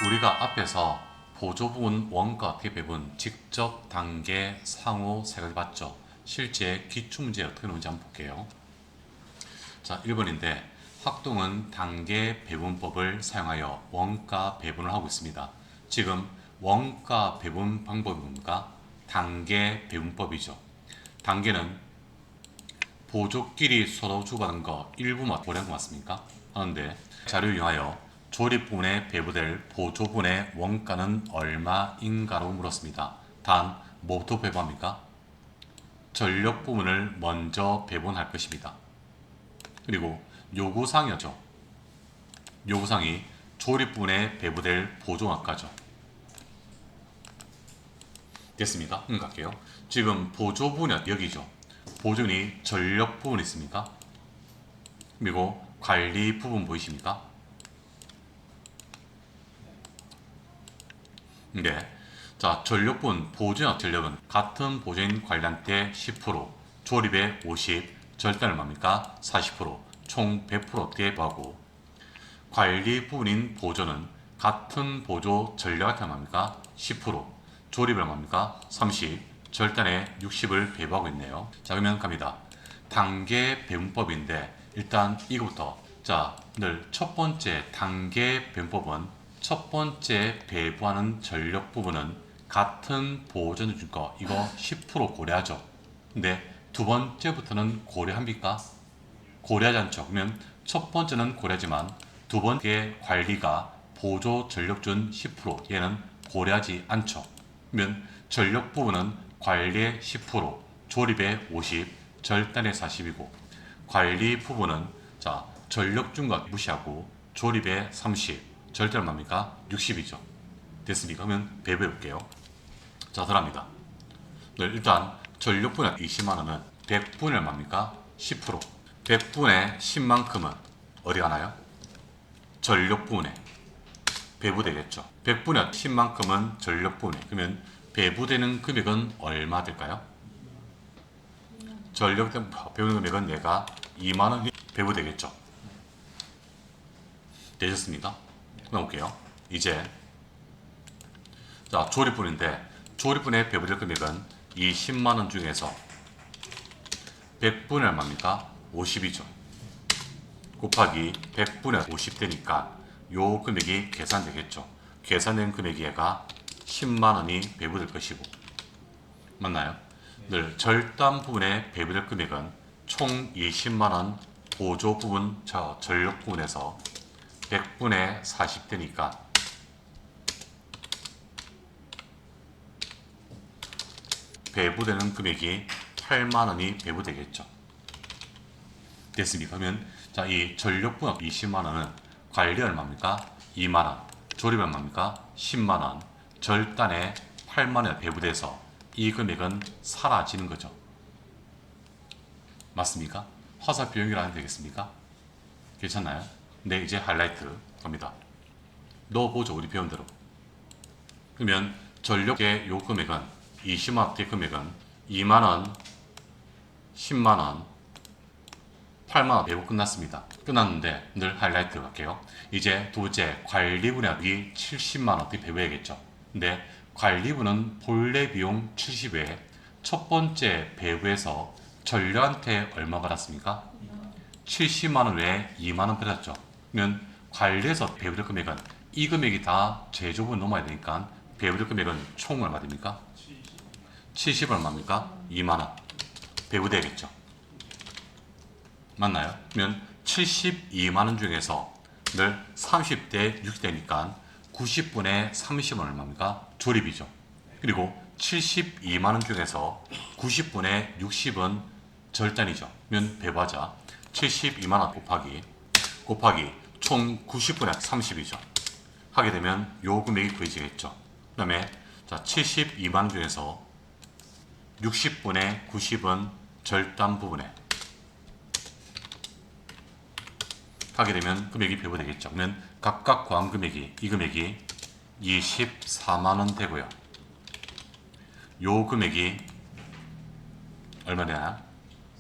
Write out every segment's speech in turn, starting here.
우리가 앞에서 보조부분 원가 대배분 직접 단계 상호 세 가지 봤죠. 실제 기출문제 어떻게 나오는지 한번 볼게요. 자, 1번인데 학동은 단계 배분법을 사용하여 원가 배분을 하고 있습니다. 지금 원가 배분 방법이 뭡니까? 단계 배분법이죠. 단계는 보조끼리 서로 주고받은 거 일부만 고려한 거 맞습니까? 하는데 자료를 이용하여 조립 부분에 배부될 보조분의 원가는 얼마인가로 물었습니다. 단 뭐부터 배분합니까? 전력 부분을 먼저 배분할 것입니다. 그리고 요구사항이었죠. 요구사항이 조립 부분에 배부될 보조원가죠. 됐습니까? 갈게요. 지금 보조분이 여기죠. 보조분이 전력 부분 있습니까? 그리고 관리 부분 보이십니까? 네. 자, 전력분 보조와 전력은 같은 보조인 관리한테 10%, 조립에 50, 절단 얼마입니까? 40%, 총 100% 대부하고 관리 부분인 보조는 같은 보조 전력한테 얼마입니까? 10%, 조립 얼마입니까? 30, 절단에 60을 배부하고 있네요. 자, 그러면 갑니다. 단계 배분법인데 일단 이거부터 자, 늘 첫 번째 단계 배분법은 첫 번째 배부하는 전력 부분은 같은 보존 줄 거 이거 10% 고려하죠. 근데 두 번째부터는 고려합니까? 고려하지 않죠. 그러면 첫 번째는 고려하지만 두 번째 관리가 보조 전력준 10% 얘는 고려하지 않죠. 그러면 전력 부분은 관리의 10%, 조립의 50, 절단의 40이고 관리 부분은 자 전력준과 무시하고 조립의 30, 절대 얼마입니까? 60이죠. 됐습니까? 그러면 배부해 볼게요. 자, 들어갑니다. 네, 일단 전력분의 20만원은 100분의 얼마입니까? 10%. 100분의 10만큼은 어디 가나요? 전력분에 배부되겠죠. 100분의 10만큼은 전력분에. 그러면 배부되는 금액은 얼마 될까요? 전력 배우는 금액은 얘가 2만원이 배부되겠죠. 되셨습니까? 넘어볼게요. 이제 자 조립분인데 조립분의 배부될 금액은 이 10만원 중에서 100분의 얼마입니까? 50이죠. 곱하기 100분의 50 되니까 요 금액이 계산되겠죠. 계산된 금액이 얘가 10만원이 배부될 것이고 맞나요? 늘 절단 부분의 배부될 금액은 총 20만원 보조 부분 저 전력 부분에서 100분의 40 되니까 배부되는 금액이 8만원이 배부되겠죠. 됐습니까? 그러면 자, 이 전력분업 20만원은 관리 얼마입니까? 2만원, 조립 얼마입니까? 10만원, 절단에 8만원 배부돼서 이 금액은 사라지는 거죠. 맞습니까? 화살표 연결하면 되겠습니까? 괜찮나요? 네, 이제 하이라이트 갑니다. 넣어보죠, 우리 배운 대로. 그러면 전력의 요 금액은 20만원대 금액은 2만원, 10만원, 8만원 배부 끝났습니다. 끝났는데 늘 하이라이트 갈게요. 이제 두 번째 관리분액이 70만원대 배부해야겠죠. 근데 관리분은 본래 비용 70에 첫 번째 배부에서 전료한테 얼마 받았습니까? 70만원 외에 2만원 받았죠. 그러면 관리에서 배부될 금액은 이 금액이 다 제조분 넘어야 되니까 배부될 금액은 총 얼마 됩니까? 70 얼마입니까? 2만원 배부되겠죠. 맞나요? 그러면 72만원 중에서 늘 30대 60대니까 90분의 30은 얼마입니까? 조립이죠. 그리고 72만원 중에서 90분의 60은 절단이죠. 그러면 배부하자 72만원 곱하기 총 90분의 30이죠. 하게 되면 요 금액이 구해지겠죠. 그 다음에 자 72만원 중에서 60분의 90은 절단 부분에 하게 되면 금액이 배부되겠죠. 그러면 각각 구한 금액이 이 금액이 24만원 되고요. 요 금액이 얼마 되나?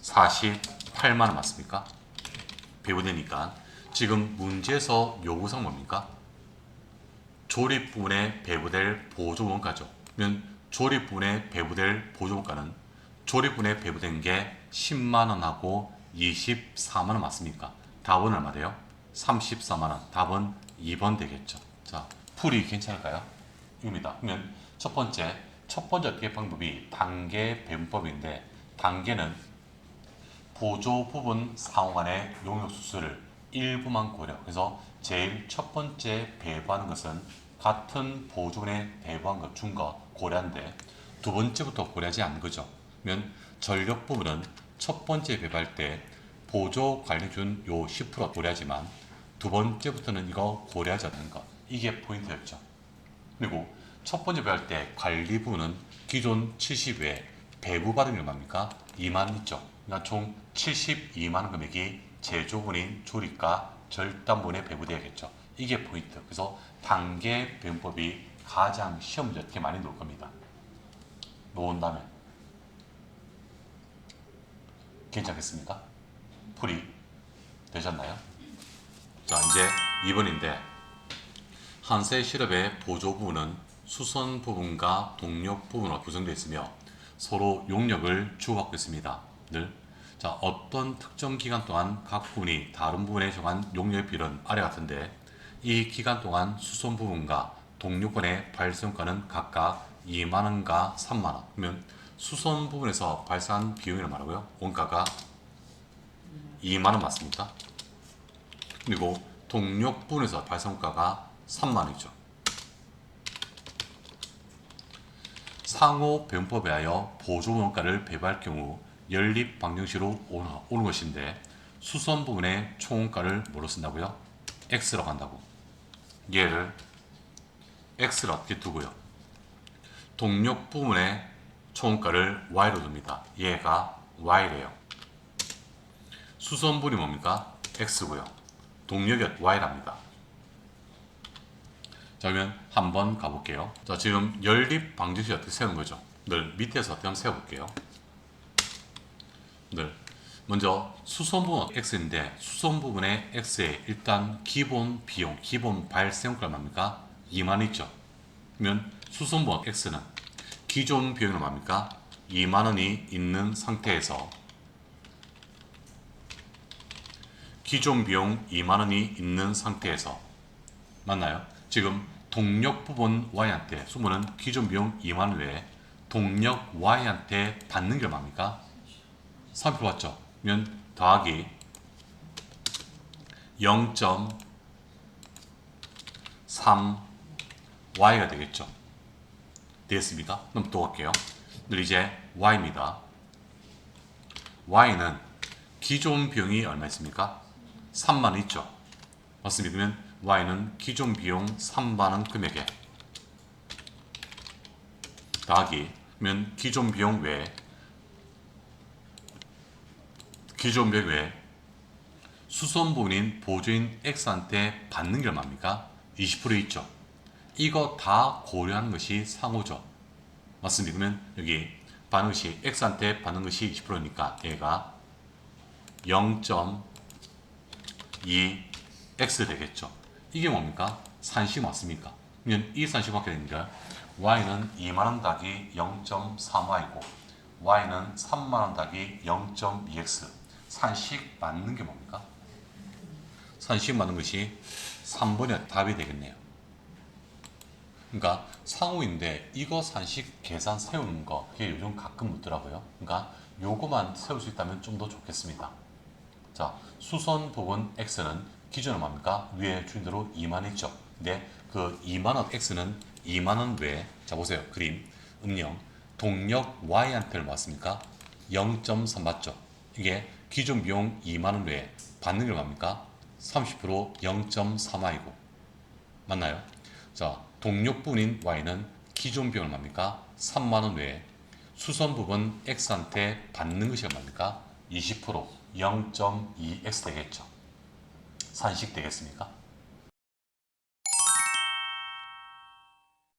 48만원 맞습니까? 배부되니까 지금 문제에서 요구사항 뭡니까? 조립 부분에 배부될 보조원가죠. 그러면 조립 부분에 배부될 보조원가는 조립 부분에 배부된 게 10만원하고 24만원 맞습니까? 답은 얼마 돼요? 34만원. 답은 2번 되겠죠. 자, 풀이 괜찮을까요? 입니다. 그러면 첫 번째 어떻게 방법이 단계 배분법인데, 단계는 보조 부분 상호 간의 용역 수수를 일부만 고려. 그래서 제일 첫 번째 배부하는 것은 같은 보조분에 배부한 것 준 거 고려한데, 두 번째부터 고려하지 않는 거죠. 그러면 전력 부분은 첫 번째 배부할 때 보조 관리 준 요 10% 고려하지만 두 번째부터는 이거 고려하지 않는 것. 이게 포인트였죠. 그리고 첫 번째 배부할 때 관리 부분은 기존 70에 배부받은 게 얼마입니까? 2만 있죠. 그러니까 총 72만원 금액이 제조분인 조립과 절단분에 배부되어야겠죠. 이게 포인트. 그래서 단계 배분법이 가장 시험 문제 어떻게 많이 놓을 겁니다. 놓은다면 괜찮겠습니까? 풀이 되셨나요? 자, 이제 2번인데, 한세 시럽의 보조 부분은 수선 부분과 동력 부분으로 구성되어 있으며 서로 용력을 주고받고 있습니다. 늘. 자, 어떤 특정 기간 동안 각 부분이 다른 부분에 정한 용력의 비율은 아래 같은데, 이 기간 동안 수선 부분과 동력분의 발생가는 각각 2만원과 3만원. 그러면 수선 부분에서 발생한 비용이 얼마라고요? 원가가 2만원 맞습니까? 그리고 동력 부분에서 발생가가 3만원이죠. 상호 배분법에 하여 보조 원가를 배부할 경우 연립 방정식으로 오는 것인데, 수선 부분의 총원가를 뭐로 쓴다고요? X라고 한다고. 얘를 X를 어떻게 두고요? 동력 부분의 총원가를 Y로 둡니다. 얘가 Y래요. 수선 부분이 뭡니까? X고요. 동력이 Y랍니다. 자, 그러면 한번 가볼게요. 자, 지금 연립 방정식 어떻게 세우는 거죠? 늘 밑에서 어떻게 한번 세워볼게요. 늘 먼저 수선 부분 X인데, 수선 부분의 X에 일단 기본 비용, 기본 발생가 얼마입니까? 2만 있죠. 그러면 수선 부분 X는 기존 비용이 얼마입니까? 2만 원이 있는 상태에서, 기존 비용 2만 원이 있는 상태에서, 맞나요? 지금 동력 부분 Y한테, 수문은 기존 비용 2만 원 외에 동력 Y한테 받는 게 얼마입니까? 3% 받죠. 그러면 더하기 0.3 Y가 되겠죠. 되겠습니까? 그럼 또 할게요. 이제 Y입니다. Y는 기존 비용이 얼마 있습니까? 3만원 있죠. 맞습니다. 그러면 Y는 기존 비용 3만원 금액에 더하기, 그러면 기존 비용 외에 수선 부분인 보조인 X한테 받는 게 얼마입니까? 20% 있죠. 이거 다 고려하는 것이 상호죠. 맞습니다. 그러면 여기 받는 것이 X한테 받는 것이 20%니까 얘가 0.2 X 되겠죠. 이게 뭡니까? 산식 맞습니까? 그러면 이 산식 맞게 되니까 Y는 2만원 더하기 0.3Y고 Y는 3만원 더하기 0.2X. 산식 맞는 게 뭡니까? 산식 맞는 것이 3번의 답이 되겠네요. 그러니까 상호인데 이거 산식 계산 세우는 거, 그게 요즘 가끔 묻더라고요. 그러니까 요거만 세울 수 있다면 좀 더 좋겠습니다. 자, 수선 부분 X는 기존은 뭡니까? 위에 주인대로 2만 있죠. 근데 그 2만원 X는 2만원 외에, 자 보세요. 그림, 음영, 동력 Y한테 맞습니까? 0.3 맞죠? 이게 기존 비용 2만원 외에 받는 게 뭡니까? 30% 0.3Y고. 맞나요? 자, 동력 부분인 Y는 기존 비용 얼마입니까? 3만원 외에 수선 부분 X한테 받는 것이 얼마입니까? 20% 0.2X 되겠죠. 산식 되겠습니까?